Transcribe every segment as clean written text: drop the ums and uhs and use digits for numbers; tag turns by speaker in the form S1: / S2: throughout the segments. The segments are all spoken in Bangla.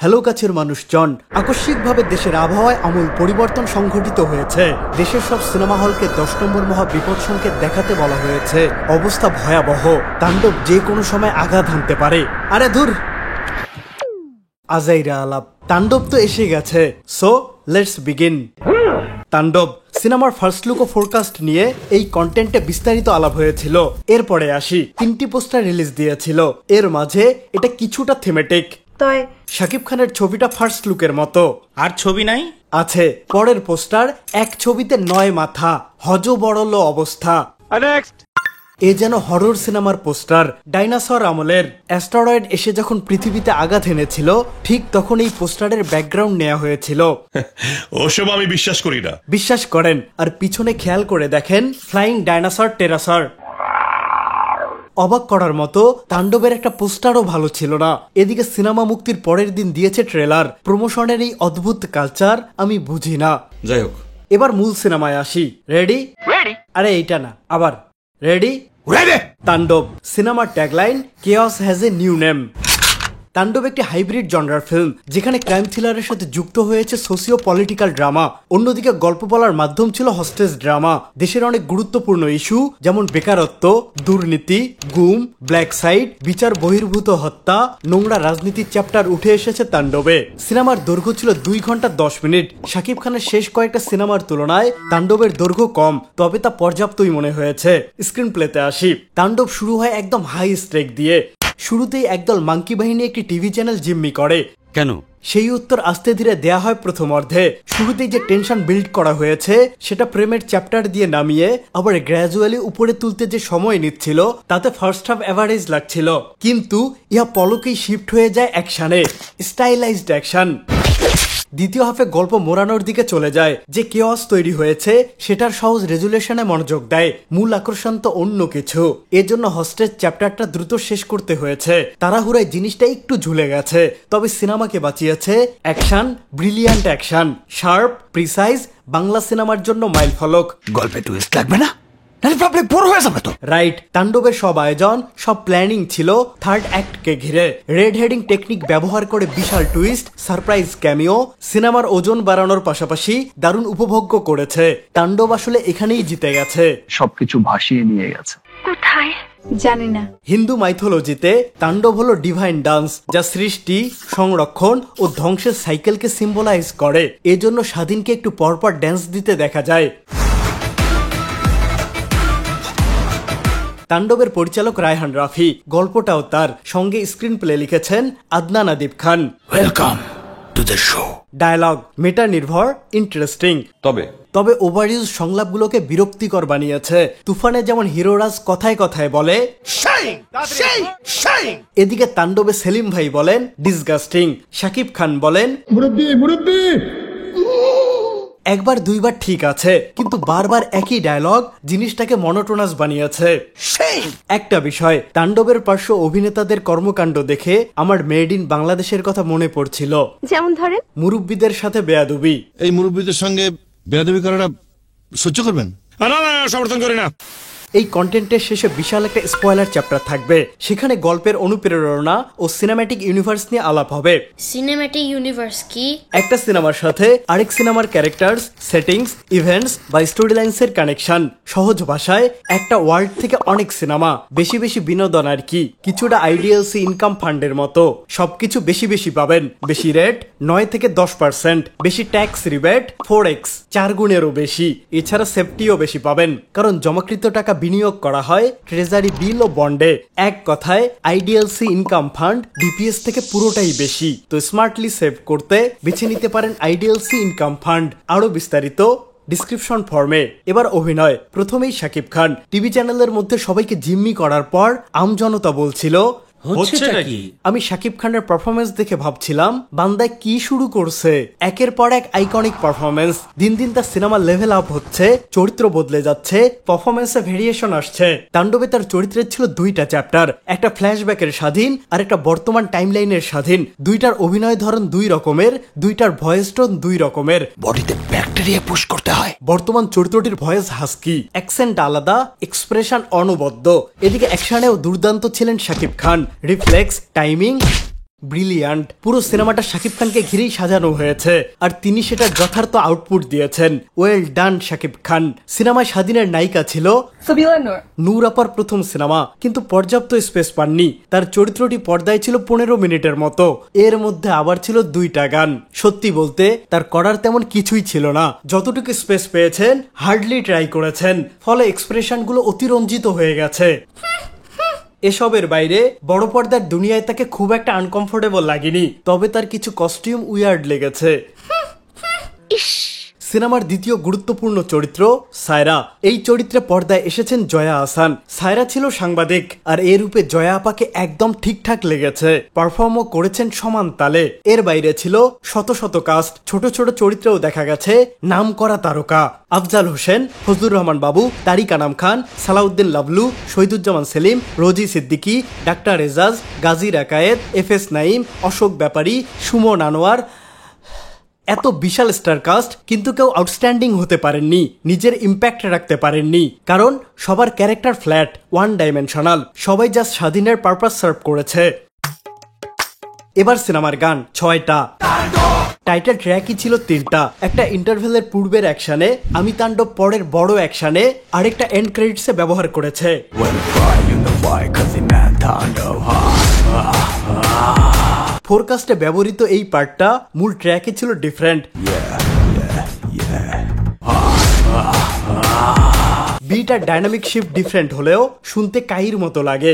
S1: হ্যালো কাছের মানুষজন, আকস্মিকভাবে দেশের আবহাওয়ায় আমূল পরিবর্তন সংঘটিত হয়েছে। দেশের সব সিনেমা হলকে 10 নম্বর মহা বিপদ সংকেত দেখাতে বলা হয়েছে। অবস্থা ভয়াবহ, তাণ্ডব যে কোনো সময় আঘাত হানতে পারে। আরে ধুর, আজাইরা আলাপ। তাণ্ডব তো এসে গেছে, সো লেটস বিগিন। তাণ্ডব সিনেমার ফার্স্ট লুক ও ফোরকাস্ট নিয়ে এই কন্টেন্টে বিস্তারিত আলাপ হয়েছিল। এরপরে আসি, 3টি পোস্টার রিলিজ দিয়েছিল। এর মাঝে এটা কিছুটা থিমেটিক। শাকিব খানের ছবিটা ফার্স্ট লুকের মতো।
S2: আর ছবি নাই
S1: আছে পরের পোস্টার, এক ছবিতে 9 মাথা, হজবরল অবস্থা। এ যেন হরর সিনেমার পোস্টার। ডাইনোসর আমলের অ্যাস্টেরয়েড এসে যখন পৃথিবীতে আঘাত এনেছিল, ঠিক তখন এই পোস্টারের ব্যাকগ্রাউন্ড নেওয়া হয়েছিল।
S3: ওসব আমি বিশ্বাস করি না।
S1: বিশ্বাস করেন, আর পিছনে খেয়াল করে দেখেন, ফ্লাইং ডাইনোসর টেরাসর। অবাক করার মতো তাণ্ডবের একটা পোস্টারও ভালো ছিল না। এদিকে সিনেমা মুক্তির পরের দিন দিয়েছে ট্রেলার। প্রমোশনের এই অদ্ভুত কালচার আমি বুঝি না।
S2: যাই হোক,
S1: এবার মূল সিনেমায় আসি। রেডি? আরে এইটা না, আবার রেডি? তাণ্ডব সিনেমার tagline, chaos has a new name. তাণ্ডব একটি হাইব্রিড জনরার ফিল্ম, যেখানে ক্রাইম থ্রিলারের সাথে যুক্ত হয়েছে সোসিও পলিটিক্যাল ড্রামা। অন্যদিকে গল্প বলার মাধ্যম ছিল হস্টেজ ড্রামা। দেশের অনেক গুরুত্বপূর্ণ ইস্যু যেমন বেকারত্ব, দুর্নীতি, গুম, ব্ল্যাক সাইড, বিচার বহির্ভূত হত্যা, নোংরা রাজনীতির চ্যাপ্টার উঠে এসেছে তাণ্ডবে। সিনেমার দৈর্ঘ্য ছিল 2 ঘন্টা 10 মিনিট। শাকিব খানের শেষ কয়েকটা সিনেমার তুলনায় তাণ্ডবের দৈর্ঘ্য কম, তবে তা পর্যাপ্তই মনে হয়েছে। স্ক্রিন প্লেতে আসি। তাণ্ডব শুরু হয় একদম হাই স্ট্রেক দিয়ে। শুরুতেই একদল মাঙ্কি বাহিনী একটি টিভি চ্যানেল জিম্মি করে।
S2: কেন?
S1: সেই উত্তর আস্তে ধীরে দেয়া হয় প্রথম অর্ধে। শুরুতেই যে টেনশন বিল্ড করা হয়েছে, সেটা প্রেমের চ্যাপ্টার দিয়ে নামিয়ে আবার গ্র্যাজুয়ালি উপরে তুলতে যে সময় নিচ্ছিল, তাতে ফার্স্ট হাফ এভারেজ লাগছিল। কিন্তু ইহা পলকেই শিফট হয়ে যায় অ্যাকশনে, স্টাইলাইজড অ্যাকশন। দ্বিতীয় হাফে গল্প মোড়ানোর দিকে চলে যায়। যে কেওয়াস তৈরি হয়েছে সেটার সহজ রেজুলেশনে মনোযোগ দেয়। মূল আকর্ষণ তো অন্য কিছু। এজন্য হস্টেজ চ্যাপ্টারটা দ্রুত শেষ করতে হয়েছে। তাড়াহুড়ায় জিনিসটা একটু ঝুলে গেছে, তবে সিনেমাকে বাঁচিয়েছে action, brilliant action, sharp, precise. Bangla সিনেমার জন্য মাইল ফলক।
S4: গল্পে টুইস্ট লাগবে না, পাবলিক বোর হয়ে যাবে তো।
S1: রাইট, তাণ্ডবের সব আয়োজন, সব প্ল্যানিং ছিল থার্ড অ্যাক্টকে ঘিরে। রেড হেডিং টেকনিক ব্যবহার করে বিশাল টুইস্ট, সারপ্রাইজ ক্যামিও সিনেমার ওজন বাড়ানোর পাশাপাশি দারুণ উপভোগ্য করেছে। তাণ্ডব আসলে এখানেই জিতে গেছে,
S4: সবকিছু ভাসিয়ে নিয়ে গেছে।
S5: কোথায় জানি না।
S1: হিন্দু মাইথোলজিতে তাণ্ডব হলো ডিভাইন ডান্স, যা সৃষ্টি, সংরক্ষণ ও ধ্বংসের সাইকেলকে সিম্বলাইজ করে। এজন্য স্বাধীনকে একটু পরপর ড্যান্স দিতে দেখা যায়। তাণ্ডবের পরিচালক রায়হান রাফি, গল্পটাও তার। সঙ্গে স্ক্রিন প্লে লিখেছেন Adnan Adib Khan.
S4: Welcome to the show.
S1: Dialogue মেটা নির্ভর, ইন্টারেস্টিং, তবে ওভারইউজ সংলাপগুলোকে বিরক্তিকর বানিয়েছে। তুফানে যেমন হিরোরাজ কথায় কথায় বলে, এদিকে তাণ্ডবে সেলিম ভাই বলেন ডিসগাস্টিং। শাকিব খান বলেন মুরব্বি। একবার দুইবার ঠিক আছে, কিন্তু বারবার একই ডায়লগ জিনিসটাকে মনোটোনাস বানিয়েছে। একটা বিষয়, তাণ্ডবের পার্শ্ব অভিনেতাদের কর্মকাণ্ড দেখে আমার মেড ইন বাংলাদেশের কথা মনে পড়ছিল।
S5: যেমন ধরেন,
S1: মুরব্বীদের সাথে বেয়াদবি।
S6: এই মুরব্বীদের সঙ্গে বেয়াদবি করাটা সহ্য করবেন?
S3: না, সমর্থন করি না।
S1: এই কন্টেন্টের শেষে বিশাল একটা স্পয়লার চ্যাপ্টার থাকবে। সেখানে গল্পের অনুপ্রেরণা ও সিনেম্যাটিক ইউনিভার্স নিয়ে আলাপ হবে।
S7: সিনেম্যাটিক ইউনিভার্স কি?
S1: একটা সিনেমার সাথে আরেক সিনেমার ক্যারেক্টার্স, সেটিংস, ইভেন্টস বা স্টোরি লাইন্সের কানেকশন। সহজ ভাষায় একটা ওয়ার্ল্ড থেকে অনেক সিনেমা, বেশি বেশি বিনোদন আর কি। কিছুটা আইডিএলসি ইনকাম ফান্ডের মতো। সবকিছু বেশি বেশি পাবেন। বেশি রেট 9 থেকে 10%, বেশি ট্যাক্স রিবেট 4x, 4 গুণেরও বেশি। এছাড়া সেফটিও বেশি পাবেন, কারণ জমাকৃত টাকা বিনিয়োগ করা হয় ট্রেজারি বিল ও বন্ডে। এক কথায় আইডিএলসি ইনকাম ফান্ড ডিপিএস থেকে পুরোটাই বেশি। তো স্মার্টলি সেভ করতে বেছে নিতে পারেন আইডিএলসি ইনকাম ফান্ড। আরো বিস্তারিত ডিসক্রিপশন ফর্মে। এবার অভিনয়। প্রথমেই শাকিব খান। টিভি চ্যানেলের মধ্যে সবাইকে জিম্মি করার পর আমজনতা বলছিল আমি শাকিব খানের পারফরমেন্স দেখে ভাবছিলাম বান্দায় কি শুরু করছে। একের পর এক আইকনিক পারফরমেন্স। দিন দিন তার সিনেমার লেভেল আপ হচ্ছে, চরিত্র বদলে যাচ্ছে, পারফরমেন্সে ভেরিয়েশন আসছে। তাণ্ডবে তার চরিত্রের ছিল 2টা চ্যাপ্টার, একটা ফ্ল্যাশব্যাকের স্বাধীন আর একটা বর্তমান টাইমলাইনের স্বাধীন। দুইটার অভিনয় ধরন 2 রকমের, দুইটার ভয়েস টোন 2 রকমের।
S4: বডিতে ব্যাকটেরিয়া পুশ করতে হয়।
S1: বর্তমান চরিত্রটির ভয়েস হাস্কি, অ্যাকসেন্ট আলাদা, এক্সপ্রেশন অনবদ্য। এদিকে অ্যাকশনেও দুর্দান্ত ছিলেন Shakib Khan. Reflex, timing brilliant. পুরো সিনেমাটা শাকিব খানকে ঘিরেই সাজানো হয়েছে আর তিনি সেটা যথার্থ আউটপুট দিয়েছেন। Well done Shakib Khan. সিনেমায় স্বাধীনের নায়িকা ছিল
S5: সাবিলা নূর।
S1: নূর আপার প্রথম সিনেমা, কিন্তু পর্যাপ্ত স্পেস পাননি। তার চরিত্রটি পর্দায় ছিল 15 মিনিটের মতো, এর মধ্যে আবার ছিল 2টা গান। সত্যি বলতে তার করার তেমন কিছুই ছিল না। যতটুকু স্পেস পেয়েছেন হার্ডলি ট্রাই করেছেন, ফলে এক্সপ্রেশনগুলো অতিরঞ্জিত হয়ে গেছে। এসবের বাইরে বড় পর্দার দুনিয়ায় তাকে খুব একটা আনকমফোর্টেবল লাগেনি, তবে তার কিছু কস্টিউম উইয়ার্ড লেগেছে। সিনেমার দ্বিতীয় গুরুত্বপূর্ণ চরিত্র সায়রা। এই চরিত্রে পর্দায় এসেছেন জয়া আহসান। সায়রা ছিল সাংবাদিক, আর এ রূপে জয়া আপাকে একদম ঠিকঠাক লেগেছে। পারফর্মও করেছেন সমান তালে। এর বাইরে ছিল শত শত কাস্ট, ছোট ছোট চরিত্রেও দেখা গেছে নাম করা তারকা। আফজাল হোসেন, ফজলুর রহমান বাবু, তারিক আনাম খান, সালাউদ্দিন লাবলু, শহীদুজ্জামান সেলিম, রোজি সিদ্দিকী, ডাক্তার এজাজ, গাজী রাকায়েত, FS নাইম, অশোক ব্যাপারী, সুমন আনোয়ার। এত বিশাল স্টার কাস্ট, কিন্তু কেউ আউটস্ট্যান্ডিং হতে পারেননি, নিজের ইম্প্যাক্ট রাখতে পারেননি, কারণ সবার ক্যারেক্টার ফ্ল্যাট, ওয়ান ডাইমেনশনাল। সবাই জাস্ট স্বাধীনের পারপাস সার্ভ করেছে। এবার সিনেমার গান 6টা। টাইটেল ট্র্যাকই ছিল 3টা। একটা ইন্টারভেলের পূর্বের অ্যাকশনে, আমি তাণ্ডব পরের বড় অ্যাকশনে, আরেকটা এন্ড ক্রেডিটসে ব্যবহার করেছে। ফোরকাস্টে ব্যবহৃত এই পার্টটা মূল ট্র্যাকে ছিল ডিফারেন্ট। বিট আর ডাইনামিক শিফট ডিফারেন্ট হলেও শুনতে কাহির মতো লাগে।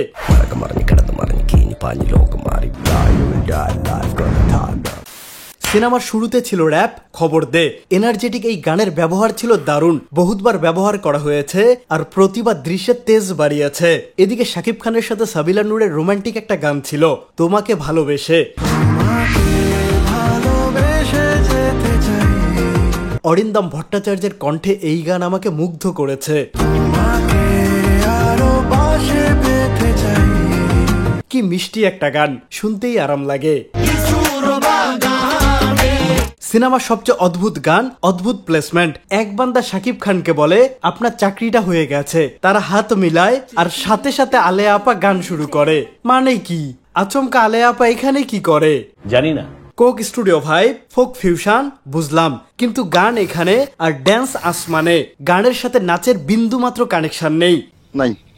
S1: সিনেমার শুরুতে ছিল র্যাপ, খবর দে। এনার্জেটিক এই গানের ব্যবহার ছিল দারুণ, বহুতবার ব্যবহার করা হয়েছে আর প্রতিবার দৃশ্যের তেজ বাড়িয়েছে। এদিকে শাকিব খানের সাথে সাবিলা নূরের রোমান্টিক একটা গান ছিল, তোমাকে ভালোবেসে। অরিন্দম ভট্টাচার্যের কণ্ঠে এই গান আমাকে মুগ্ধ করেছে। কি মিষ্টি একটা গান, শুনতেই আরাম লাগে। সিনেমার সবচেয়ে অদ্ভুত গান, অদ্ভুত প্লেসমেন্ট। এক বান্দা শাকিব খানকে বলে আপনার চাকরিটা হয়ে গেছে, তারা হাত মিলায় আর সাথে সাথে আলেয়া আপা গান শুরু করে। মানে কি আচমকা আলেয়া আপা এখানে কি করে
S2: জানি না।
S1: Coke studio vibe, folk fusion বুঝলাম, কিন্তু গান এখানে আর ড্যান্স আসমানে। গানের সাথে নাচের বিন্দু মাত্র কানেকশন নেই।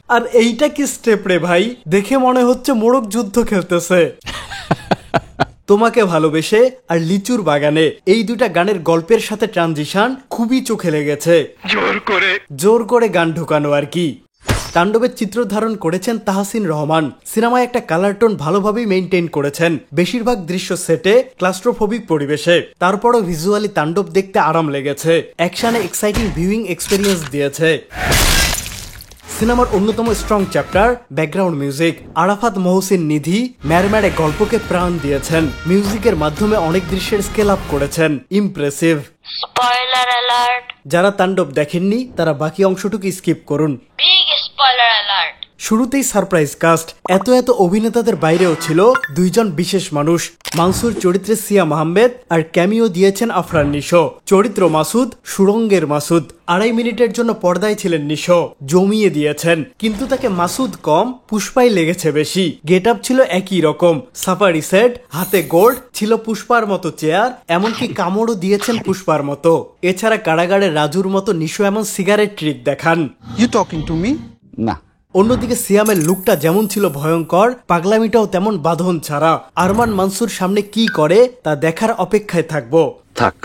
S1: আর এইটা কি স্টেপ রে ভাই, দেখে মনে হচ্ছে মোড়ক যুদ্ধ খেলতেছে। তোমাকে ভালোবেসে আর লিচুর বাগানে, এই দুটা গানের গল্পের সাথে ট্রানজিশন খুবই চোখে লেগেছে। জোর করে গান ঢোকানো আর কি। তাণ্ডবের চিত্র ধারণ করেছেন তাহসিন রহমান। সিনেমায় একটা কালার টোন ভালোভাবেই মেইনটেইন করেছেন, বেশিরভাগ দৃশ্য সেটে ক্লাস্ট্রোফোবিক পরিবেশে। তারপরও ভিজুয়ালি তাণ্ডব দেখতে আরাম লেগেছে, অ্যাকশনে এক্সাইটিং ভিউইং এক্সপেরিয়েন্স দিয়েছে। সিনেমার অন্যতম strong chapter background music. Arafat Mohsin Nidhi ম্যারম্যারে গল্পকে প্রাণ দিয়েছেন, মিউজিকের মাধ্যমে অনেক দৃশ্যের স্কেল আপ করেছেন। ইমপ্রেসিভ।
S7: Spoiler alert.
S1: যারা তাণ্ডব দেখেননি তারা বাকি অংশটুকু স্কিপ করুন।
S7: Big spoiler alert.
S1: শুরুতেই সারপ্রাইজ কাস্ট। এত অভিনেতাদের বাইরেও ছিল 2জন বিশেষ মানুষ। মানসুর চরিত্রে সিয়া আহমেদ আর ক্যামিও দিয়েছেন আফরান নিশো। চরিত্র মাসুদ, সুরঙ্গের মাসুদ। 2.5 মিনিটের জন্য পর্দায় ছিলেন নিশো, জমিয়ে দিয়েছেন। কিন্তু তাকে মাসুদ কম, পুষ্পাই লেগেছে বেশি। গেট আপ ছিল একই রকম, সাফারি সেট, হাতে গোল্ড, ছিল পুষ্পার মতো চেয়ার, এমনকি কামড়ও দিয়েছেন পুষ্পার মতো। এছাড়া কারাগারের রাজুর মতো নিশো এমন সিগারেট ট্রিক দেখান।
S8: You talking to me?
S4: না।
S1: অন্যদিকে সিয়ামের লুকটা যেমন ছিল ভয়ঙ্কর, পাগলামিটাও তেমন বাঁধন ছাড়া। আরমান মানসুর সামনে কি করে তা দেখার অপেক্ষায় থাকবো।
S2: থাক,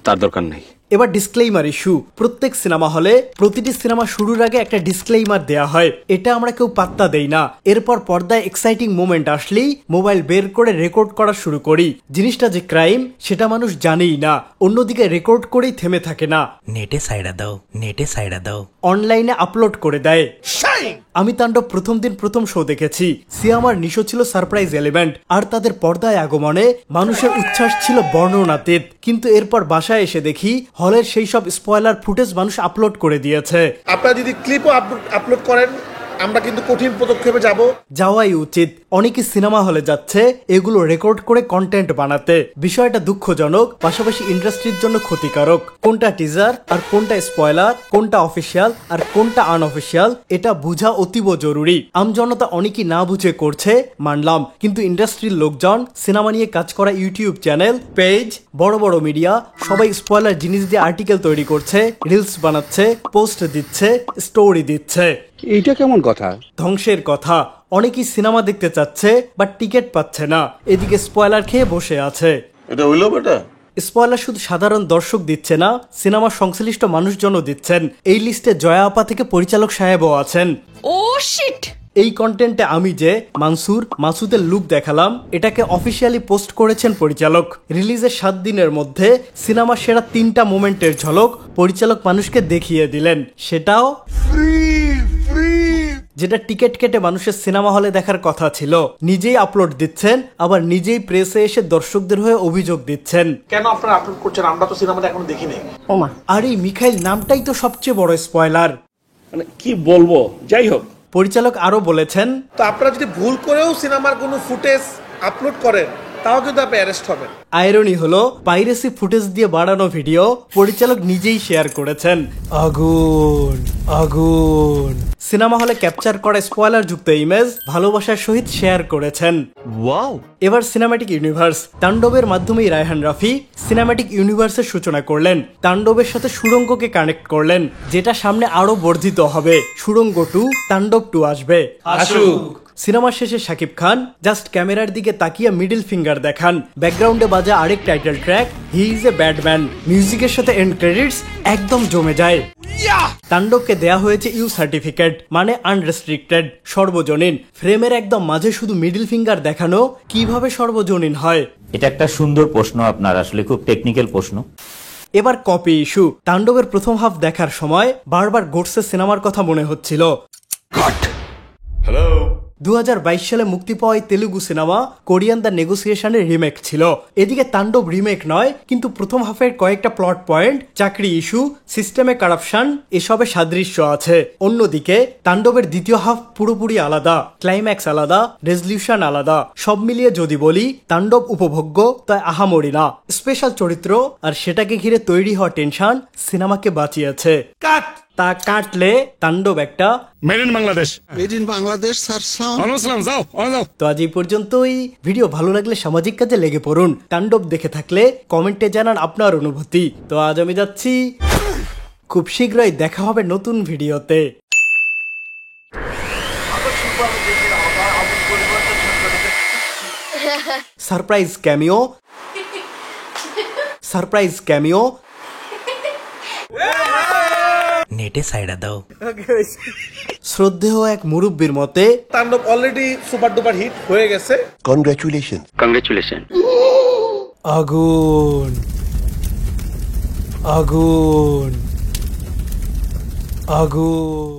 S2: তার দরকার নেই।
S1: এবার ডিসক্লেইমার ইস্যু। প্রত্যেক সিনেমা হলে প্রতিটি সিনেমা শুরুর আগে একটা ডিসক্লেইমার দেয়া হয়, এটা আমরা কেউ পাত্তা দেই না। এরপর পর্দায় এক্সাইটিং মোমেন্ট আসলেই মোবাইল বের করে রেকর্ড করা শুরু করি। জিনিসটা যে ক্রাইম সেটা মানুষ জানেই না, অন্যদিকে রেকর্ড করেই থেমে থাকে না।
S9: নেটে সাইডা দাও।
S1: অনলাইনে আপলোড করে দেয়। আমি তাণ্ডব প্রথম দিন প্রথম শো দেখেছি। সিয়াম আর নিশো ছিল সারপ্রাইজ এলিমেন্ট, আর তাদের পর্দায় আগমনে মানুষের উচ্ছ্বাস ছিল বর্ণনাতীত। কিন্তু এরপর বাসায় এসে দেখি হলের সেই সব স্পয়লার ফুটেজ মানুষ আপলোড করে দিয়েছে।
S10: আপনারা যদি ক্লিপও আপলোড করেন
S8: আমরা কিন্তু কঠিন পদক্ষেপে যাব।
S1: যাওয়াই উচিত। অনেকে সিনেমা হলে যাচ্ছে এগুলো রেকর্ড করে কন্টেন্ট বানাতে। বিষয়টা দুঃখজনক, পাশাপাশি ইন্ডাস্ট্রির জন্য ক্ষতিকারক। কোনটা টিজার আর কোনটা স্পয়লার, কোনটা অফিসিয়াল আর কোনটা আনঅফিসিয়াল, এটা বোঝা অতীব জরুরি। আমজনতা অনেকেই না বুঝে করছে, মানলাম, কিন্তু ইন্ডাস্ট্রির লোকজন, সিনেমা নিয়ে কাজ করা ইউটিউব চ্যানেল, পেজ, বড় বড় মিডিয়া সবাই স্পয়লার জিনিস দিয়ে আর্টিকেল তৈরি করছে, রিলস বানাচ্ছে, পোস্ট দিচ্ছে, স্টোরি দিচ্ছে।
S2: এইটা কেমন কথা?
S1: ধ্বংসের কথা। অনেকেই সিনেমা দেখতে চাচ্ছে বাট টিকিট পাচ্ছে না, এদিকে স্পয়লার খেয়ে বসে আছে।
S3: এটা হইলো বেটা?
S1: স্পয়লার শুধু সাধারণ দর্শক দিচ্ছে না, সিনেমার সংশ্লিষ্ট মানুষজনও দিচ্ছেন। এই লিস্টে জয়া আপা থেকে পরিচালক সাহেবও আছেন।
S5: ও শিট।
S1: এই কন্টেন্টে আমি যে মাসুদের লুক দেখালাম, এটাকে অফিসিয়ালি পোস্ট করেছেন পরিচালক। রিলিজের 7 দিনের মধ্যে সিনেমার সেরা 3টা মোমেন্টের ঝলক পরিচালক মানুষকে দেখিয়ে দিলেন, সেটাও যেটা টিকিট কেটে মানুষের সিনেমা হলে দেখার কথা ছিল। নিজেই আপলোড দিচ্ছেন, আবার নিজেই প্রেসে এসে দর্শকদের হয়ে অভিযোগ দিচ্ছেন।
S8: কেন আপনারা আপলোড করছেন? আমরা তো সিনেমাটা এখনো দেখিনি।
S1: আর এই মিখাইল নামটাই তো সবচেয়ে বড় স্পয়লার।
S2: মানে কি বলবো, যাই হোক।
S1: পরিচালক আরো বলেছেন,
S8: তো আপনারা যদি ভুল করেও সিনেমার কোনো ফুটেজ আপলোড করেন তাও কিন্তু আপনি অ্যারেস্ট হবেন।
S1: আইরনি হলো পাইরেসি ফুটেজ দিয়ে বাড়ানো ভিডিও পরিচালক নিজেই শেয়ার করেছেন। আগুন আগুন। সিনেমা হলে ক্যাপচার করা স্পয়লার যুক্ত ইমেজ ভালোবাসার সহিত শেয়ার করেছেন। ওয়াও। এবার সিনেম্যাটিক ইউনিভার্স। তাণ্ডবের মাধ্যমেই রায়হান রাফি সিনেম্যাটিক ইউনিভার্সের সূচনা করলেন। তাণ্ডবের সাথে সুড়ঙ্গকে কানেক্ট করলেন, যেটা সামনে আরো বর্ধিত হবে। সুড়ঙ্গ 2, তাণ্ডব 2 আসবে। সিনেমার শেষে শাকিব খান জাস্ট ক্যামেরার দিকে তাকিয়ে মিডল ফিঙ্গার দেখান। ব্যাকগ্রাউন্ডে বাজে আরেক title track, he is a Batman. মিউজিকের সাথে এন্ড ক্রেডিটস একদম জমে যায়। তাণ্ডবকে দেয়া হয়েছে ইউ সার্টিফিকেট, মানে আনরেস্ট্রিক্টেড, সর্বজনীন। ফ্রেমের একদম মাঝে শুধু মিডল ফিঙ্গার দেখানো কিভাবে সর্বজনীন হয়?
S10: এটা একটা সুন্দর প্রশ্ন আপনার, আসলে খুব টেকনিক্যাল প্রশ্ন।
S1: এবার কপি ইস্যু। তাণ্ডবের প্রথম হাফ দেখার সময় বারবার গোডসে সিনেমার কথা মনে হচ্ছিল। 2022 সালে মুক্তি পাওয়া তেলুগু সিনেমা কোরিয়ান দ্য নেগোসিয়েশনের রিমেক ছিল। এদিকে তাণ্ডব রিমেক নয়, কিন্তু প্রথম হাফের কয়েকটা প্লট পয়েন্ট, চাকরি ইস্যু, সিস্টেমে কারাপশন, এসবে সাদৃশ্য আছে। অন্যদিকে তাণ্ডবের দ্বিতীয় হাফ পুরোপুরি আলাদা, ক্লাইম্যাক্স আলাদা, রেজলিউশন আলাদা। সব মিলিয়ে যদি বলি তাণ্ডব উপভোগ্য, তাই আহামরি না। স্পেশাল চরিত্র আর সেটাকে ঘিরে তৈরি হওয়া টেনশন সিনেমাকে বাঁচিয়েছে। তা কাটলে তাণ্ডব একটা
S3: made in Bangladesh.
S6: Made in Bangladesh sir.
S3: যাও।
S1: তো আজ এই পর্যন্তই। ভিডিও ভালো লাগলে সামাজিক কাজে লেগে পড়ুন। তাণ্ডব দেখে থাকলে কমেন্টে জানান আপনার অনুভূতি। তো আজ আমি যাচ্ছি, খুব শীঘ্রই দেখা হবে নতুন ভিডিওতে। Surprise cameo, surprise cameo.
S9: নেটে সাইডা দাও।
S1: শ্রদ্ধেয় এক মুরব্বীর মতে
S8: তাণ্ডব অলরেডি সুপার ডুপার হিট হয়ে গেছে।
S2: কংগ্রেচুলেশন।
S1: আগুন আগুন আগুন।